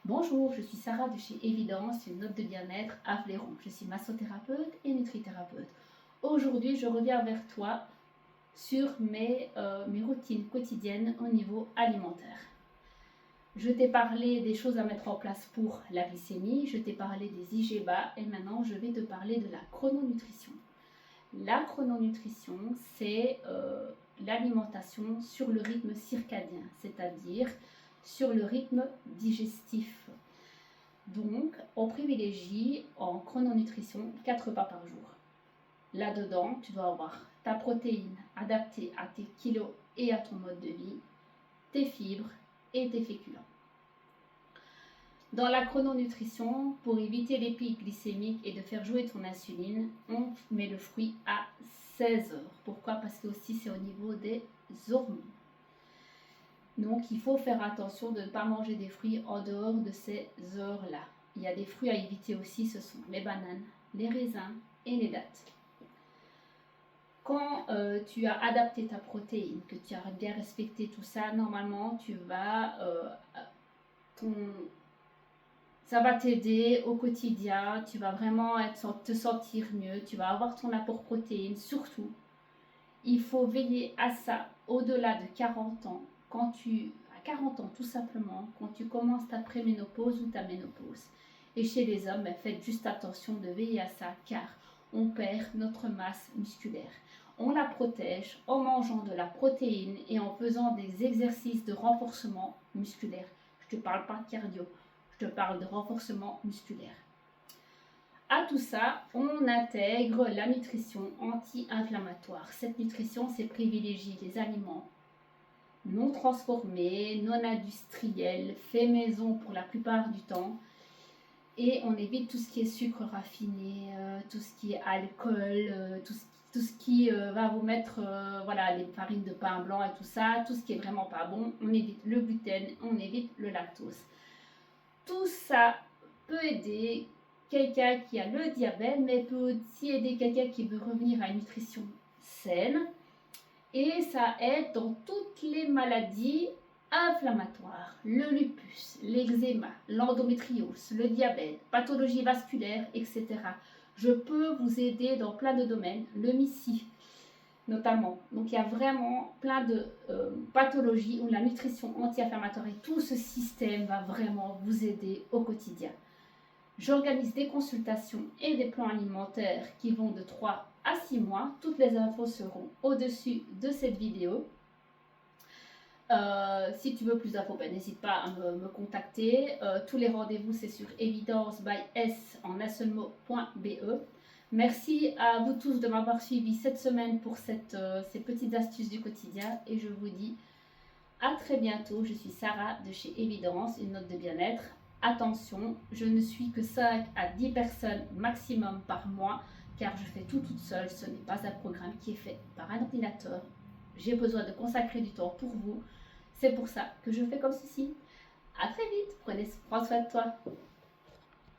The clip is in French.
Bonjour, je suis Sarah de chez Évidence, une note de bien-être à Fléron. Je suis massothérapeute et nutrithérapeute. Aujourd'hui, je reviens vers toi sur mes routines quotidiennes au niveau alimentaire. Je t'ai parlé des choses à mettre en place pour la glycémie, je t'ai parlé des IGBA et maintenant je vais te parler de la chrononutrition. La chrononutrition, c'est l'alimentation sur le rythme circadien, c'est-à-dire sur le rythme digestif. Donc, on privilégie en chrononutrition 4 repas par jour. Là-dedans, tu dois avoir ta protéine adaptée à tes kilos et à ton mode de vie, tes fibres et tes féculents. Dans la chrononutrition, pour éviter les pics glycémiques et de faire jouer ton insuline, on met le fruit à 16 heures. Pourquoi? Parce que aussi c'est au niveau des hormones. Donc il faut faire attention de ne pas manger des fruits en dehors de ces heures-là. Il y a des fruits à éviter aussi, ce sont les bananes, les raisins et les dattes. Quand tu as adapté ta protéine, que tu as bien respecté tout ça, normalement tu vas ça va t'aider au quotidien, tu vas vraiment te sentir mieux, tu vas avoir ton apport protéine. Surtout, il faut veiller à ça au-delà de 40 ans, à 40 ans tout simplement, quand tu commences ta préménopause ou ta ménopause. Et chez les hommes, faites juste attention de veiller à ça, car on perd notre masse musculaire. On la protège en mangeant de la protéine et en faisant des exercices de renforcement musculaire. Je ne te parle pas de cardio. Je te parle de renforcement musculaire. À tout ça, on intègre la nutrition anti-inflammatoire. Cette nutrition, c'est privilégier les aliments non transformés, non industriels, faits maison pour la plupart du temps. Et on évite tout ce qui est sucre raffiné, tout ce qui est alcool, tout ce qui va vous mettre les farines de pain blanc et tout ça, tout ce qui est vraiment pas bon. On évite le gluten, on évite le lactose. Tout ça peut aider quelqu'un qui a le diabète, mais peut aussi aider quelqu'un qui veut revenir à une nutrition saine. Et ça aide dans toutes les maladies inflammatoires, le lupus, l'eczéma, l'endométriose, le diabète, pathologie vasculaire, etc. Je peux vous aider dans plein de domaines, le MIS-C notamment. Donc il y a vraiment plein de pathologies où la nutrition anti-inflammatoire et tout ce système va vraiment vous aider au quotidien. J'organise des consultations et des plans alimentaires qui vont de 3 à 6 mois. Toutes les infos seront au-dessus de cette vidéo. Si tu veux plus d'infos, n'hésite pas à me contacter. Tous les rendez-vous, c'est sur Evidence by S en un seul mot.be. Merci à vous tous de m'avoir suivi cette semaine pour ces petites astuces du quotidien et je vous dis à très bientôt. Je suis Sarah de chez Évidence, une note de bien-être. Attention, je ne suis que 5 à 10 personnes maximum par mois car je fais tout toute seule. Ce n'est pas un programme qui est fait par un ordinateur. J'ai besoin de consacrer du temps pour vous. C'est pour ça que je fais comme ceci. À très vite, prends soin de toi.